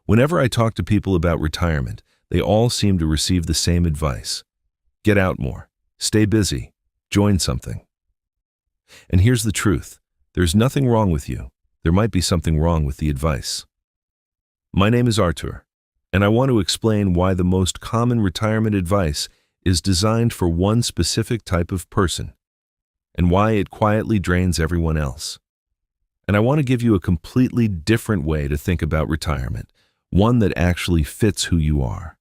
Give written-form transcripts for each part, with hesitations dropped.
Whenever I talk to people about retirement, they all seem to receive the same advice. Get out more. Stay busy. Join something. And here's the truth. There's nothing wrong with you. There might be something wrong with the advice. My name is Artur, and I want to explain why the most common retirement advice is designed for one specific type of person, and why it quietly drains everyone else. And I want to give you a completely different way to think about retirement, one that actually fits who you are.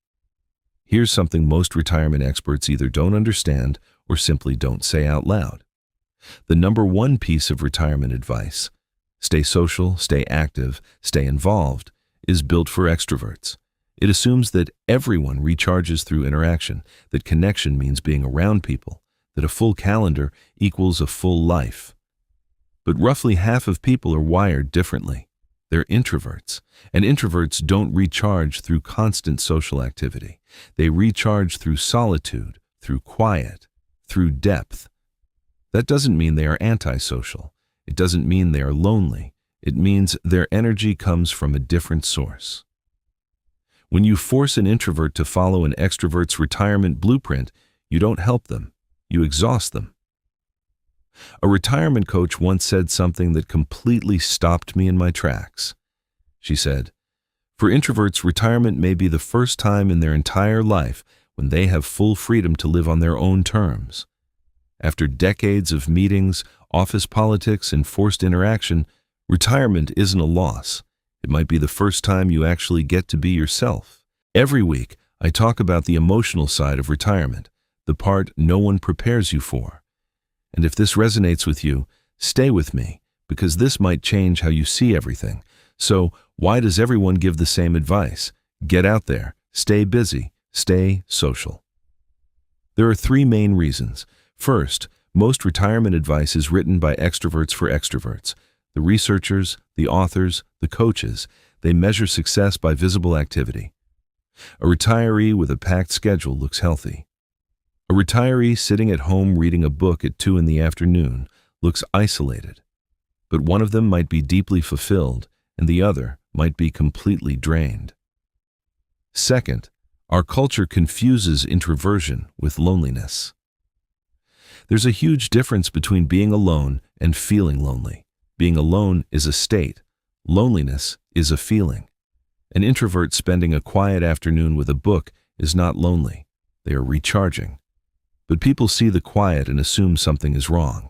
Here's something most retirement experts either don't understand or simply don't say out loud. The number one piece of retirement advice, stay social, stay active, stay involved, is built for extroverts. It assumes that everyone recharges through interaction, that connection means being around people, that a full calendar equals a full life. But roughly half of people are wired differently. They're introverts, and introverts don't recharge through constant social activity. They recharge through solitude, through quiet, through depth. That doesn't mean they are antisocial. It doesn't mean they are lonely. It means their energy comes from a different source. When you force an introvert to follow an extrovert's retirement blueprint, you don't help them. You exhaust them. A retirement coach once said something that completely stopped me in my tracks. She said, "For introverts, retirement may be the first time in their entire life when they have full freedom to live on their own terms. After decades of meetings, office politics, and forced interaction, retirement isn't a loss. It might be the first time you actually get to be yourself." Every week, I talk about the emotional side of retirement, the part no one prepares you for. And if this resonates with you, stay with me, because this might change how you see everything. So, why does everyone give the same advice? Get out there, stay busy, stay social. There are three main reasons. First, most retirement advice is written by extroverts for extroverts. The researchers, the authors, the coaches, they measure success by visible activity. A retiree with a packed schedule looks healthy. A retiree sitting at home reading a book at 2 p.m. looks isolated. But one of them might be deeply fulfilled, and the other might be completely drained. Second, our culture confuses introversion with loneliness. There's a huge difference between being alone and feeling lonely. Being alone is a state. Loneliness is a feeling. An introvert spending a quiet afternoon with a book is not lonely. They are recharging. But people see the quiet and assume something is wrong.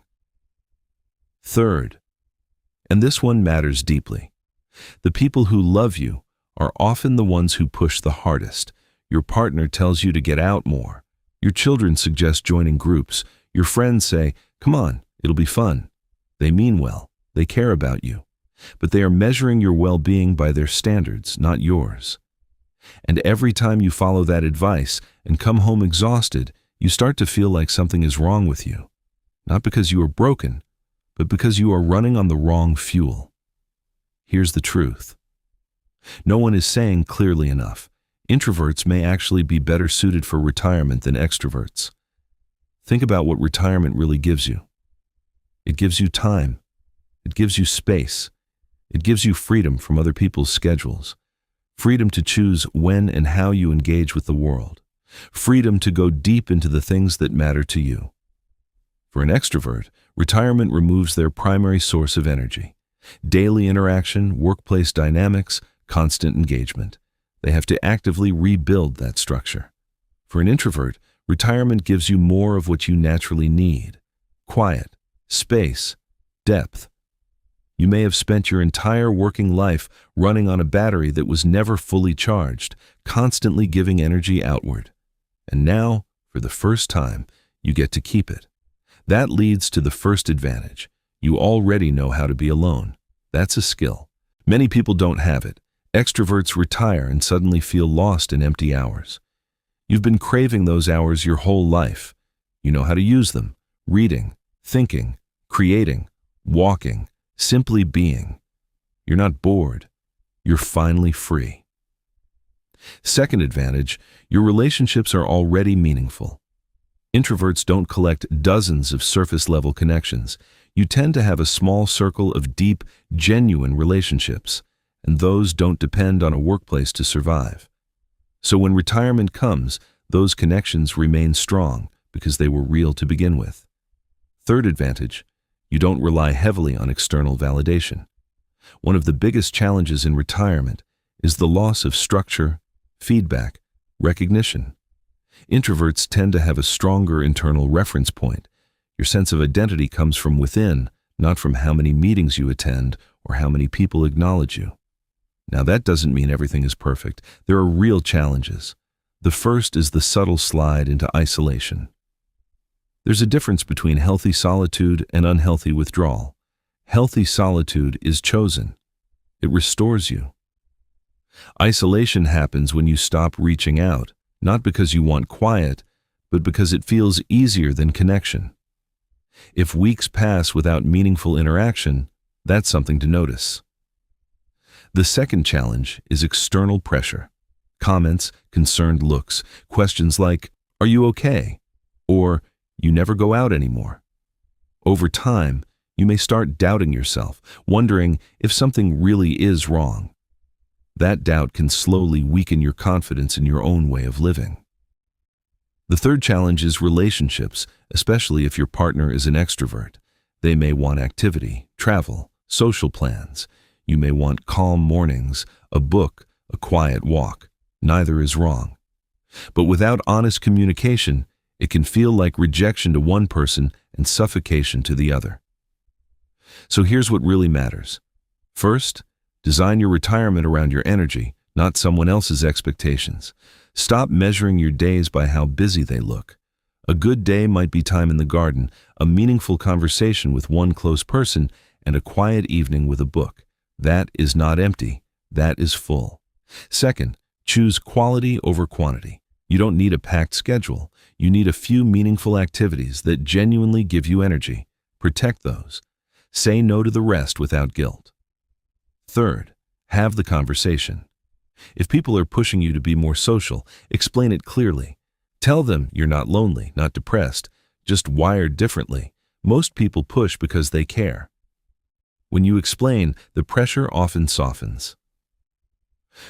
Third, and this one matters deeply, the people who love you are often the ones who push the hardest. Your partner tells you to get out more. Your children suggest joining groups. Your friends say, "Come on, it'll be fun." They mean well. They care about you. But they are measuring your well-being by their standards, not yours. And every time you follow that advice and come home exhausted, you start to feel like something is wrong with you. Not because you are broken, but because you are running on the wrong fuel. Here's the truth. No one is saying clearly enough. Introverts may actually be better suited for retirement than extroverts. Think about what retirement really gives you. It gives you time. It gives you space. It gives you freedom from other people's schedules. Freedom to choose when and how you engage with the world. Freedom to go deep into the things that matter to you. For an extrovert, retirement removes their primary source of energy. Daily interaction, workplace dynamics, constant engagement. They have to actively rebuild that structure. For an introvert, retirement gives you more of what you naturally need. Quiet, space, depth. You may have spent your entire working life running on a battery that was never fully charged, constantly giving energy outward. And now, for the first time, you get to keep it. That leads to the first advantage. You already know how to be alone. That's a skill. Many people don't have it. Extroverts retire and suddenly feel lost in empty hours. You've been craving those hours your whole life. You know how to use them. Reading, thinking, creating, walking, simply being. You're not bored. You're finally free. Second advantage, your relationships are already meaningful. Introverts don't collect dozens of surface-level connections. You tend to have a small circle of deep, genuine relationships. and those don't depend on a workplace to survive. So when retirement comes, those connections remain strong because they were real to begin with. Third advantage, you don't rely heavily on external validation. One of the biggest challenges in retirement is the loss of structure, feedback, recognition. Introverts tend to have a stronger internal reference point. Your sense of identity comes from within, not from how many meetings you attend or how many people acknowledge you. Now, that doesn't mean everything is perfect. There are real challenges. The first is the subtle slide into isolation. There's a difference between healthy solitude and unhealthy withdrawal. Healthy solitude is chosen. It restores you. Isolation happens when you stop reaching out, not because you want quiet, but because it feels easier than connection. If weeks pass without meaningful interaction, that's something to notice. The second challenge is external pressure. Comments, concerned looks, questions like, "Are you okay?" or "You never go out anymore." Over time, you may start doubting yourself, wondering if something really is wrong. That doubt can slowly weaken your confidence in your own way of living. The third challenge is relationships, especially if your partner is an extrovert. They may want activity, travel, social plans. You may want calm mornings, a book, a quiet walk. Neither is wrong. But without honest communication, it can feel like rejection to one person and suffocation to the other. So here's what really matters. First, design your retirement around your energy, not someone else's expectations. Stop measuring your days by how busy they look. A good day might be time in the garden, a meaningful conversation with one close person, and a quiet evening with a book. That is not empty. That is full. Second, choose quality over quantity. You don't need a packed schedule. You need a few meaningful activities that genuinely give you energy. Protect those. Say no to the rest without guilt. Third, have the conversation. If people are pushing you to be more social, explain it clearly. Tell them you're not lonely, not depressed, just wired differently. Most people push because they care. When you explain, the pressure often softens.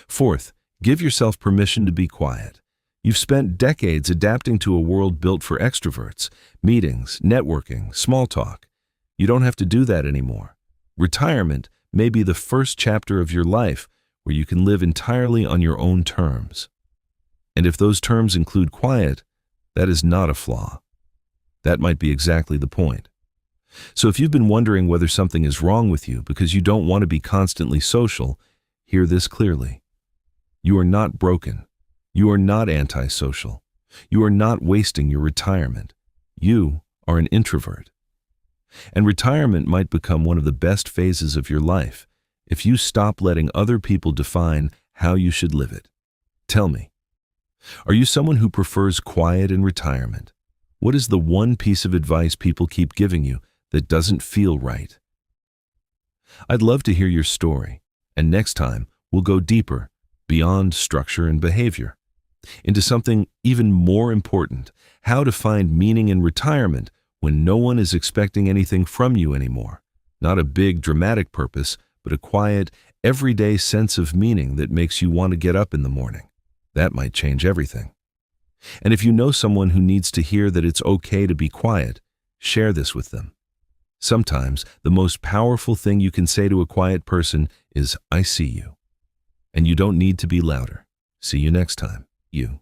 Fourth, give yourself permission to be quiet. You've spent decades adapting to a world built for extroverts, meetings, networking, small talk. You don't have to do that anymore. Retirement may be the first chapter of your life where you can live entirely on your own terms. And if those terms include quiet, that is not a flaw. That might be exactly the point. So if you've been wondering whether something is wrong with you because you don't want to be constantly social, hear this clearly. You are not broken. You are not antisocial. You are not wasting your retirement. You are an introvert. And retirement might become one of the best phases of your life if you stop letting other people define how you should live it. Tell me, are you someone who prefers quiet in retirement? What is the one piece of advice people keep giving you that doesn't feel right? I'd love to hear your story, and next time we'll go deeper, beyond structure and behavior, into something even more important: how to find meaning in retirement when no one is expecting anything from you anymore. Not a big, dramatic purpose, but a quiet, everyday sense of meaning that makes you want to get up in the morning. That might change everything. And if you know someone who needs to hear that it's okay to be quiet, share this with them. Sometimes the most powerful thing you can say to a quiet person is, "I see you." And you don't need to be louder. See you next time. You.